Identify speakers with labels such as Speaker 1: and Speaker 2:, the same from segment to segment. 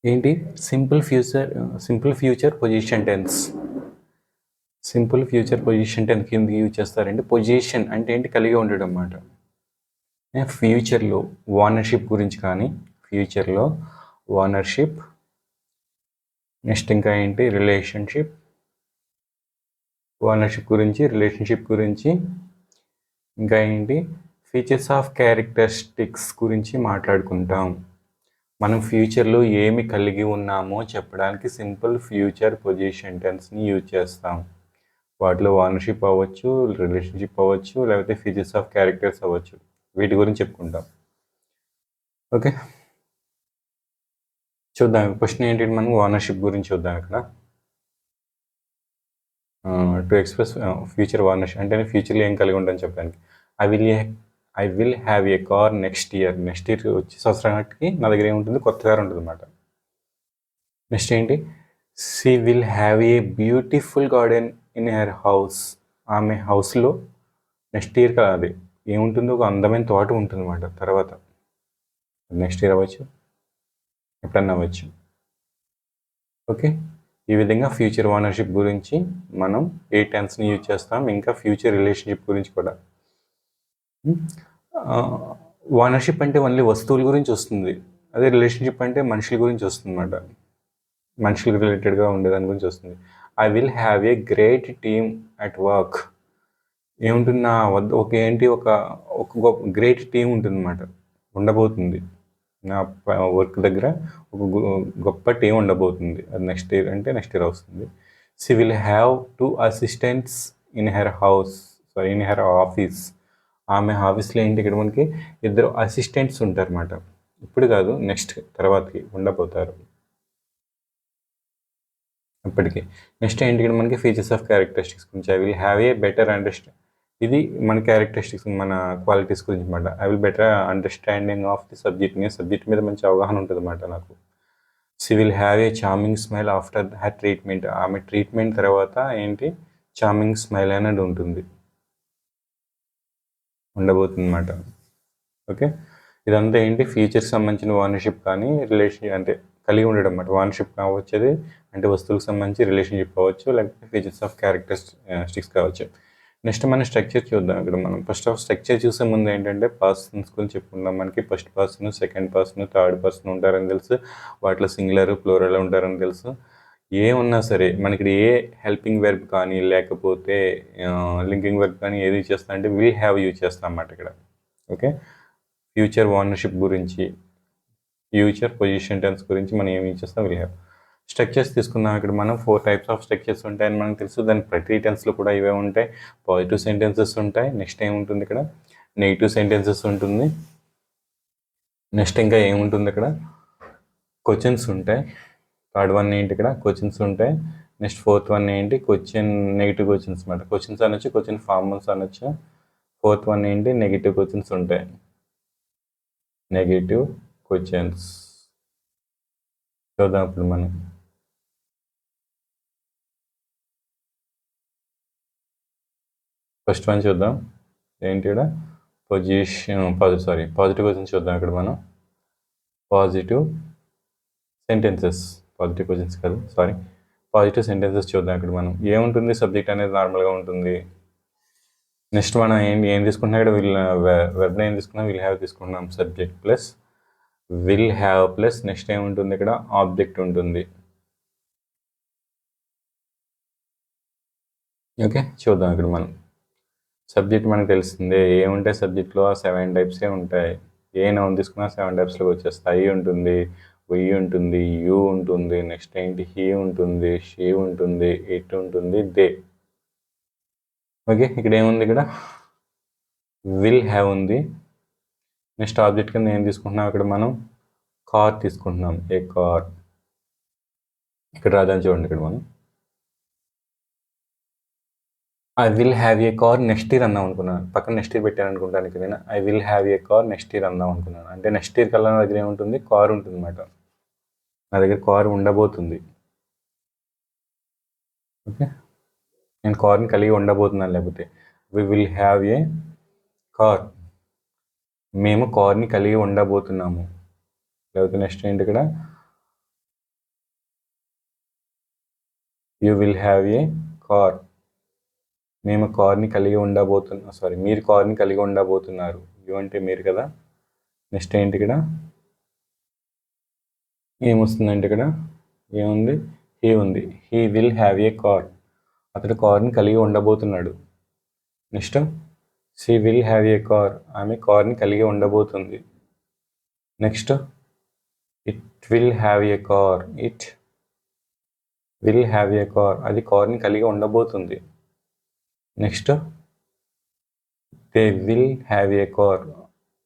Speaker 1: ఏంటి simple future position tense. Simple future position tense కింద use చేస్తారంటే పొజిషన్ అంటే ఏంటి, కలిగి ఉండడం అన్నమాట. ఫ్యూచర్లో ఓనర్షిప్ గురించి కానీ, ఫ్యూచర్లో ఓనర్షిప్, నెక్స్ట్ ఇంకా ఏంటి రిలేషన్షిప్, ఓనర్షిప్ గురించి, రిలేషన్షిప్ గురించి, ఇంకా ఏంటి ఫీచర్స్ ఆఫ్ క్యారెక్టరిస్టిక్స్ గురించి మాట్లాడుకుంటాం. మనం ఫ్యూచర్లో ఏమి కలిగి ఉన్నామో చెప్పడానికి సింపుల్ ఫ్యూచర్ పొజిషన్ టెన్స్ని యూజ్ చేస్తాం. వాటిలో ఓనర్షిప్ అవ్వచ్చు, రిలేషన్షిప్ అవ్వచ్చు, లేకపోతే ఫీచర్స్ ఆఫ్ క్యారెక్టర్స్ అవ్వచ్చు. వీటి గురించి చెప్పుకుంటాం. ఓకే, చూద్దాం. క్వశ్చన్ ఏంటి, మనం ఓనర్షిప్ గురించి చూద్దాం. ఇక్కడ టు ఎక్స్ప్రెస్ ఫ్యూచర్ ఓనర్షిప్ అంటే ఫ్యూచర్లో ఏం కలిగి ఉంటాను చెప్పడానికి. I will have a car next year. Next year వచ్చే సంవత్సరానికి నా దగ్గర ఏముంటుంది, కొత్త కార్ ఉంటుంది అన్నమాట. నెక్స్ట్ ఏంటి, she will have a beautiful garden in her house. ఆమె హౌస్లో నెక్స్ట్ ఇయర్ అది ఏముంటుందో, ఒక అందమైన తోట ఉంటుంది అన్నమాట. తర్వాత నెక్స్ట్ ఇయర్ అవ్వచ్చు, ఎప్పుడన్నా అవ్వచ్చు. ఓకే, ఈ విధంగా ఫ్యూచర్ ఓనర్షిప్ గురించి మనం ఏ టెన్స్ని యూజ్ చేస్తాం. ఇంకా ఫ్యూచర్ రిలేషన్షిప్ గురించి కూడా. ఓనర్షిప్ అంటే ఓన్లీ వస్తువుల గురించి వస్తుంది, అదే రిలేషన్షిప్ అంటే మనుషుల గురించి వస్తుంది అన్నమాట. మనుషులకు రిలేటెడ్గా ఉండేదాని గురించి వస్తుంది. I will have a great team at work. ఏముంటుంది, నా వద్ద ఒక గ్రేట్ టీం ఉంటుంది అన్నమాట, ఉండబోతుంది. నా వర్క్ దగ్గర ఒక గొప్ప టీం ఉండబోతుంది. అది నెక్స్ట్ ఇయర్ అంటే నెక్స్ట్ ఇయర్ వస్తుంది. She will have 2 assistants in her office. ఆమె ఆఫీస్లో ఏంటి, ఇక్కడ మనకి 2 అసిస్టెంట్స్ ఉంటారు అన్నమాట. ఇప్పుడు కాదు, నెక్స్ట్ తర్వాతకి ఉండబోతారు ఇప్పటికీ. నెక్స్ట్ ఏంటి, ఇక్కడ మనకి ఫీచర్స్ ఆఫ్ క్యారెక్టరిస్టిక్స్ గురించి. I will have A better understand. ఇది మన క్యారెక్టరిస్టిక్స్, మన క్వాలిటీస్ గురించి అన్నమాట. I will better understanding of the subject మీద మంచి అవగాహన ఉంటుంది అన్నమాట నాకు. She will have A charming smile after her treatment. ఆమె ట్రీట్మెంట్ తర్వాత ఏంటి, చార్మింగ్ స్మైల్ అనేది ఉంటుంది, ఉండబోతుంది అన్నమాట. ఓకే, ఇదంతా ఏంటి, ఫ్యూచర్కి సంబంధించిన ఓనర్షిప్ కానీ, రిలేషన్ అంటే కలిగి ఉండడం అన్నమాట. ఓనర్షిప్ కావచ్చు అంటే వస్తువులకు సంబంధించి, రిలేషన్షిప్ అవ్వచ్చు, లేకపోతే ఫీచర్స్ ఆఫ్ క్యారెక్టరిస్టిక్స్ కావచ్చు. నెక్స్ట్ మన స్ట్రక్చర్ చూద్దాం. ఇక్కడ మనం ఫస్ట్ ఆఫ్ స్ట్రక్చర్ చూసే ముందు ఏంటంటే పర్సన్స్ గురించి చెప్పుకుందాం. మనకి first person, second person, third person ఉంటారని తెలుసు. వాటిలో సింగులర్, ప్లూరల్ ఉంటారని తెలుసు. ఏమున్నా సరే మనకి ఏ హెల్పింగ్ వెర్బ్ కానీ, లేకపోతే లింకింగ్ వెర్బ్ కానీ ఏది చేస్తా అంటే విల్ హ్యావ్ యూజ్ చేస్తాం అన్నమాట ఇక్కడ. ఓకే, ఫ్యూచర్ ఓనర్షిప్ గురించి, ఫ్యూచర్ పొజిషన్ టెన్స్ గురించి మనం ఏమి యూజ్ చేస్తాం, విల్ హ్యావ్. స్ట్రక్చర్స్ తీసుకుందాం. ఇక్కడ మనం 4 టైప్స్ ఆఫ్ స్ట్రక్చర్స్ ఉంటాయని మనకు తెలుసు. దాని ప్రతి టెన్స్లో కూడా ఇవే ఉంటాయి. పాజిటివ్ సెంటెన్సెస్ ఉంటాయి. నెక్స్ట్ ఏముంటుంది, ఇక్కడ నెగిటివ్ సెంటెన్సెస్ ఉంటుంది. నెక్స్ట్ ఇంకా ఏముంటుంది, ఇక్కడ క్వశ్చన్స్ ఉంటాయి. థర్డ్ వన్ ఏంటి, ఇక్కడ క్వశ్చన్స్ ఉంటాయి. నెక్స్ట్ ఫోర్త్ వన్ ఏంటి, నెగిటివ్ క్వశ్చన్స్ అన్నమాట. క్వశ్చన్స్ అనొచ్చు, క్వశ్చన్ ఫార్మల్స్ అనొచ్చు. ఫోర్త్ వన్ ఏంటి, నెగిటివ్ క్వశ్చన్స్ ఉంటాయి. నెగిటివ్ క్వశ్చన్స్ చూద్దాం ఇప్పుడు మనం. ఫస్ట్ వన్ చూద్దాం. ఏంటి, ఇక్కడ పాజిటివ్ క్వశ్చన్స్ చూద్దాం. ఇక్కడ మనం పాజిటివ్ క్వశ్చన్స్ కాదు, పాజిటివ్ సెంటెన్సెస్ చూద్దాం. ఇక్కడ మనం ఏముంటుంది, సబ్జెక్ట్ అనేది నార్మల్గా ఉంటుంది. నెక్స్ట్ మనం ఏం తీసుకుంటున్నాం, ఇక్కడ వెర్బ్ ఏం తీసుకున్నాం, విల్ హ్యావ్ తీసుకుంటున్నాం. Subject plus will have plus next ఏముంటుంది, ఇక్కడ ఆబ్జెక్ట్ ఉంటుంది. ఓకే, చూద్దాం. ఇక్కడ మనం సబ్జెక్ట్ మనకు తెలిసిందే. ఏముంటాయి సబ్జెక్ట్లో, 7 టైప్సే ఉంటాయి. ఏ నౌన్ తీసుకున్నా 7 టైప్స్లోకి వచ్చేస్తాయి. ఐ ఉంటుంది, వి ఉంటుంది, యూ ఉంటుంది, నెక్స్ట్ ఏంటి హీ ఉంటుంది, షీ ఉంటుంది, ఇట్ ఉంటుంది, దే. ఓకే, ఇక్కడ ఏముంది, ఇక్కడ విల్ హ్యావ్ ఉంది. నెక్స్ట్ ఆబ్జెక్ట్ కింద ఏం తీసుకుంటున్నాం, ఇక్కడ మనం కార్ తీసుకుంటున్నాం. ఏ కార్ ఇక్కడ రాదని చూడండి. ఇక్కడ మనం I will have a car next year అందాం అనుకున్నాను. పక్కన నెక్స్ట్ ఇయర్ పెట్టాను అనుకుంటాను. ఇక్కడ నేను I will have a car next year అందాం అనుకున్నాను. అంటే నెక్స్ట్ ఇయర్ కల్లా నా దగ్గర ఏముంటుంది, కార్ ఉంటుంది అన్నమాట. నా దగ్గర కార్ ఉండబోతుంది. ఓకే, నేను కార్ని కలిగి ఉండబోతున్నాను. లేకపోతే we will have a car, మేము కార్ని కలిగి ఉండబోతున్నాము. లేకపోతే నెక్స్ట్ ఏంటి, ఇక్కడ you will have a car. మేము కార్ని కలిగి ఉండబోతున్నాం. మీరు కార్ని కలిగి ఉండబోతున్నారు. యూ అంటే మీరు కదా. నెక్స్ట్ ఏంటి ఇక్కడ ఏమొస్తుందంటే ఇక్కడ ఏముంది, హీ ఉంది. He will have a car. అతడు కార్ని కలిగి ఉండబోతున్నాడు. Next she will have a car. ఆమె కార్ని కలిగి ఉండబోతుంది. Next it will have a car. It will have a car. అది కార్ని కలిగి ఉండబోతుంది. Next they will have a car.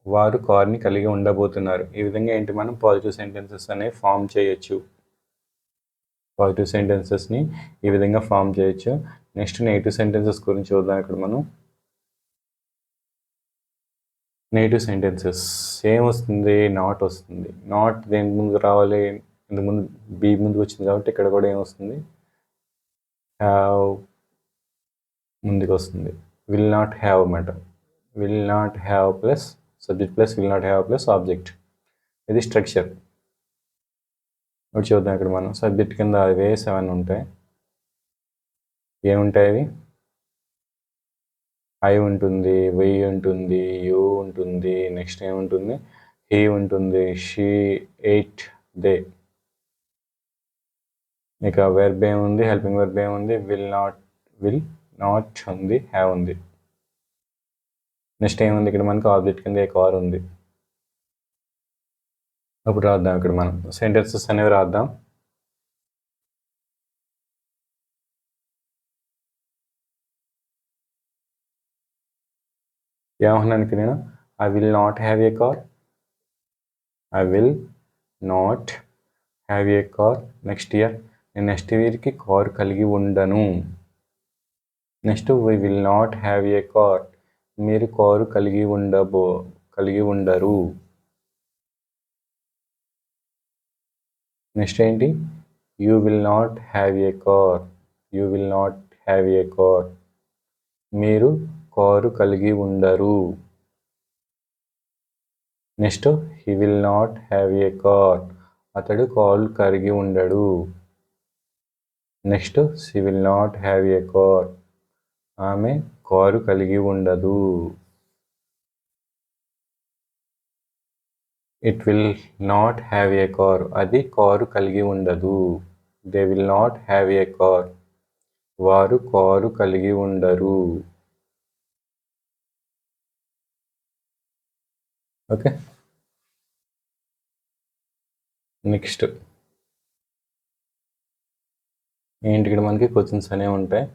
Speaker 1: వారు కార్ని కలిగి ఉండబోతున్నారు. ఈ విధంగా ఏంటి మనం పాజిటివ్ సెంటెన్సెస్ అనేవి ఫామ్ చేయొచ్చు. పాజిటివ్ సెంటెన్సెస్ని ఈ విధంగా ఫామ్ చేయొచ్చు. నెక్స్ట్ నెగిటివ్ సెంటెన్సెస్ గురించి చూద్దాం. ఇక్కడ మనం నెగిటివ్ సెంటెన్సెస్ ఏం వస్తుంది, నాట్ వస్తుంది. నాట్ దేని ముందు రావాలి, ఇంతకు ముందు బీ ముందుకు వచ్చింది కాబట్టి ఇక్కడ కూడా ఏమొస్తుంది, హ్యావ్ ముందుకు వస్తుంది. విల్ నాట్ హ్యావ్ అన్నమాట. Will not have plus subject plus will not have plus object. ఇది స్ట్రక్చర్. ఒకటి చూద్దాం. ఇక్కడ మనం సబ్జెక్ట్ కింద అవే 7 ఉంటాయి. ఏముంటాయి అవి, ఐ ఉంటుంది, వై ఉంటుంది, యూ ఉంటుంది, నెక్స్ట్ ఏముంటుంది, హీ ఉంటుంది, షీ, ఎయిట్, దే. ఇక వెర్బ్ ఏముంది, హెల్పింగ్ వెర్బ్ ఏముంది, విల్ నాట్ ఉంది, హ్యావ్ ఉంది. నెక్స్ట్ ఏముంది ఇక్కడ మనకు ఆబ్జెక్ట్ కింద ఏ కార్ ఉంది. అప్పుడు రాద్దాం. ఇక్కడ మనం సెంటెన్సెస్ అనేవి రాద్దాం. ఏమన్నానికి నేను I will not have a car. I will not have a car. Next year నేను నెక్స్ట్ ఇయర్కి కార్ కలిగి ఉండను. Next we will not have a car. మీరు కారు కలిగి ఉండరు. నెక్స్ట్ ఏంటి, you will not have a car. You will not have a car. మీరు car కలిగి ఉండరు. Next he will not have a car. అతడు కారు కలిగి ఉండడు. Next she will not have a car. ఆమె కారు కలిగి ఉండదు. It will not have a car. అది కారు కలిగి ఉండదు. They will not have a car. వారు కారు కలిగి ఉండరు. ఓకే. నెక్స్ట్ ఏంటి, ఇక్కడ మనకి క్వశ్చన్స్ అనేవి ఉంటాయి.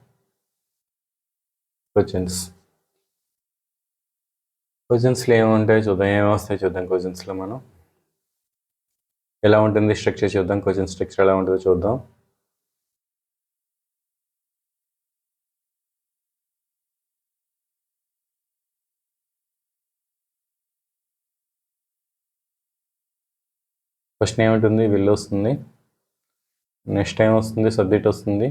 Speaker 1: క్వశ్చన్స్లో ఏముంటాయి చూద్దాం, ఏమొస్తాయి చూద్దాం. క్వశ్చన్స్లో మనం ఎలా ఉంటుంది స్ట్రక్చర్ చూద్దాం. క్వశ్చన్ స్ట్రక్చర్ ఎలా ఉంటుందో చూద్దాం. ఫస్ట్ ఏముంటుంది, విల్ వస్తుంది. నెక్స్ట్ టైం వస్తుంది, సబ్జెక్ట్ వస్తుంది.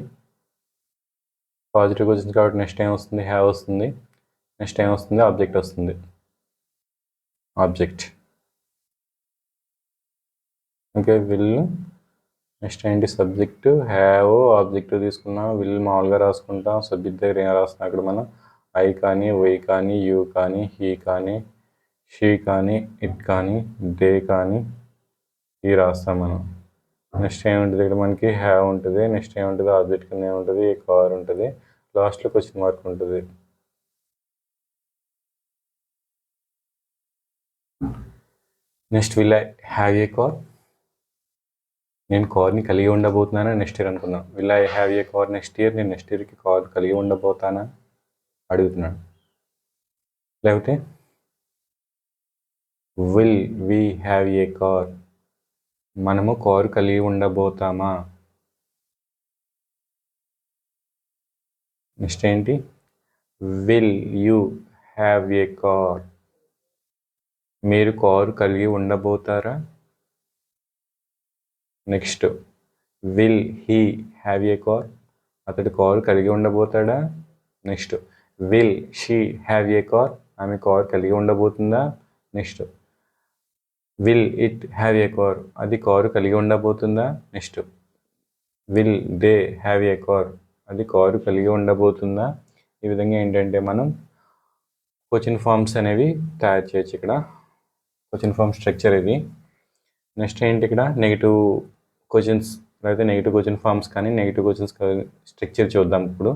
Speaker 1: పాజిటివ్ క్వశ్చన్స్ కాబట్టి నెక్స్ట్ టైం వస్తుంది, హ్యావ్ వస్తుంది. నెక్స్ట్ టైం వస్తుంది, ఆబ్జెక్ట్ వస్తుంది. ఆబ్జెక్ట్. ఓకే. విల్ నెక్స్ట్ ఏంటి, సబ్జెక్టు, హ్యావ్, ఆబ్జెక్ట్ తీసుకున్నాం. విల్ మామూలుగా రాసుకుంటాం. సబ్జెక్ట్ దగ్గర ఏం రాస్తున్నాం ఇక్కడ మనం, ఐ కానీ, వై కానీ, యూ కానీ, హీ కానీ, షీ కానీ, ఇట్ కానీ, దే కానీ ఈ రాస్తాం మనం. నెక్స్ట్ ఏముంటుంది ఇక్కడ మనకి, హ్యావ్ ఉంటుంది. నెక్స్ట్ ఏముంటుంది, ఆబ్జెక్ట్ కింద ఏముంటుంది, కార్ ఉంటుంది. లాస్ట్లో క్వశ్చన్ మార్క్ ఉంటుంది. Next will I have a car. నేను కార్ని కలిగి ఉండబోతున్నానా నెక్స్ట్ ఇయర్ అనుకున్నాను. Will I have a car next year. నేను నెక్స్ట్ ఇయర్కి కార్ కలిగి ఉండబోతానా అడుగుతున్నాడు. లేకపోతే will we have a car. మనము కారు కలిగి ఉండబోతామా. నెక్స్ట్ ఏంటి, will you have a car. మీరు కారు కలిగి ఉండబోతారా. Next will he have a car. అతడు కారు కలిగి ఉండబోతాడా. Next will she have a car. ఆమె కారు కలిగి ఉండబోతుందా. Next will it have a car. అది కారు కలిగి ఉండబోతుందా. Next will they have a car, అది కారు కలిగి ఉండబోతుందా? ఈ విధంగా ఏంటంటే మనం క్వశ్చన్ ఫామ్స్ అనేవి తయారు చేయొచ్చు. ఇక్కడ క్వశ్చన్ ఫామ్ స్ట్రక్చర్ ఇది. నెక్స్ట్ ఏంటి, ఇక్కడ నెగిటివ్ క్వశ్చన్స్ లేకపోతే నెగిటివ్ క్వశ్చన్ ఫామ్స్ కానీ నెగిటివ్ క్వశ్చన్స్ స్ట్రక్చర్ చూద్దాం. ఇప్పుడు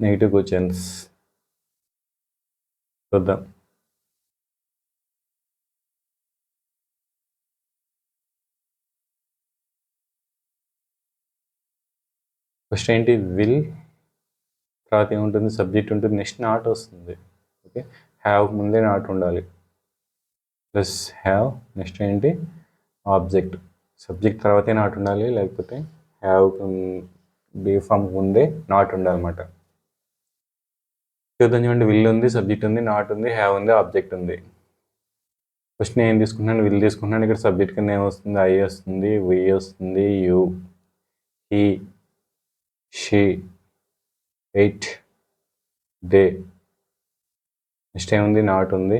Speaker 1: నెగిటివ్ క్వశ్చన్స్ చూద్దాం. ఫస్ట్ ఏంటి, విల్, తర్వాత ఏముంటుంది, సబ్జెక్ట్ ఉంటుంది, నెక్స్ట్ నాట్ వస్తుంది. ఓకే, హ్యావ్ ముందే నాట్ ఉండాలి, ప్లస్ హ్యావ్, నెక్స్ట్ ఏంటి ఆబ్జెక్ట్, సబ్జెక్ట్ తర్వాతే నాట్ ఉండాలి, లేకపోతే హ్యావ్ బీ ఫామ్ ముందే నాట్ ఉండాలన్నమాట. చూద్దాం. చూడండి, విల్ ఉంది, సబ్జెక్ట్ ఉంది, నాట్ ఉంది, హ్యావ్ ఉంది, ఆబ్జెక్ట్ ఉంది. ఫస్ట్ నేను ఏం తీసుకుంటున్నాను, విల్ తీసుకుంటున్నాను. ఇక్కడ సబ్జెక్ట్ కింద ఏమొస్తుంది, ఐ వస్తుంది, వి వస్తుంది, you, he, she, it, they. Next ఏముంది, నాట్ ఉంది.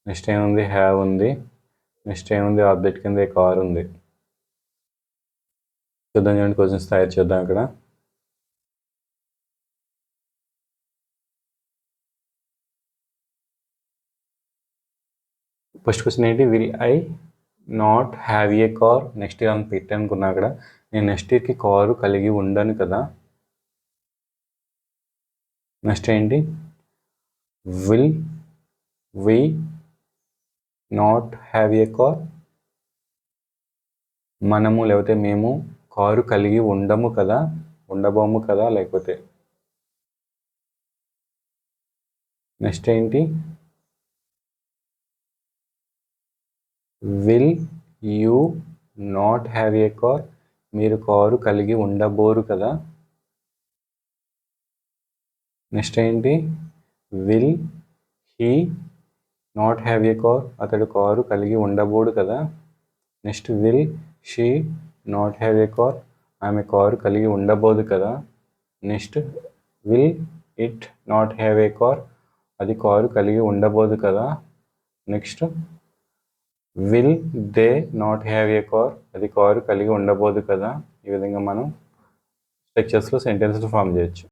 Speaker 1: నెక్స్ట్ ఏముంది, హ్యావ్ ఉంది. నెక్స్ట్ ఏముంది, ఆబ్జెక్ట్ కింద కార్ ఉంది. చూద్దాం. చూడండి, క్వశ్చన్స్ తయారు చేద్దాం. ఇక్కడ ఫస్ట్ క్వశ్చన్ ఏంటి, will I not have a car next year అని పెట్టానుకున్నా. అక్కడ నేను నెక్స్ట్ ఇయర్కి కారు కలిగి ఉండను కదా. నెక్స్ట్ ఏంటి, will we not have a car, మనము లేకపోతే మేము కారు కలిగి ఉండము కదా, ఉండబోము కదా, లేకపోతే. నెక్స్ట్ ఏంటి, will you not have a car, మీరు కారు కలిగి ఉండబోరు కదా. నెక్స్ట్ ఏంటి, will he not have a car, అతడు కారు కలిగి ఉండబోడు కదా. Next, will she not have a car, ఆమె కారు కలిగి ఉండబోదు కదా. Next, will it not have a car, అది కారు కలిగి ఉండబోదు కదా. Next, will they not have a car, అది కారు కలిగి ఉండబోదు కదా. ఈ విధంగా మనం స్ట్రక్చర్స్లో సెంటెన్స్లు ఫామ్ చేయొచ్చు.